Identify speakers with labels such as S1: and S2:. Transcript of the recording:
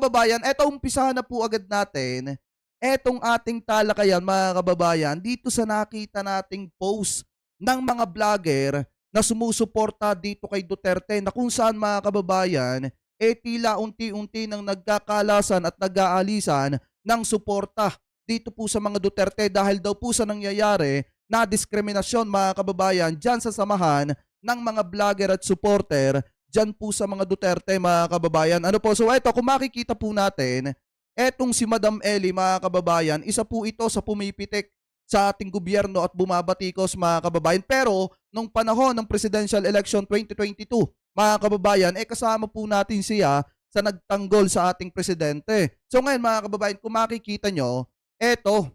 S1: kababayan, eto umpisahan na po agad natin etong ating talakayan mga kababayan dito sa nakita nating post ng mga vlogger na sumusuporta dito kay Duterte na kung saan mga kababayan, tila unti-unti nang nagkakalasan at nag-aalisan ng suporta dito po sa mga Duterte dahil daw po sa nangyayari na diskriminasyon mga kababayan dyan sa samahan ng mga vlogger at supporter dyan po sa mga Duterte mga kababayan. Ano po, so eto kung makikita po natin, etong si Madam Ellie mga kababayan, isa po ito sa pumipitik sa ating gobyerno at bumabatikos mga kababayan. Pero nung panahon ng presidential election 2022 mga kababayan, kasama po natin siya sa nagtanggol sa ating presidente. So ngayon mga kababayan, kung makikita nyo, eto,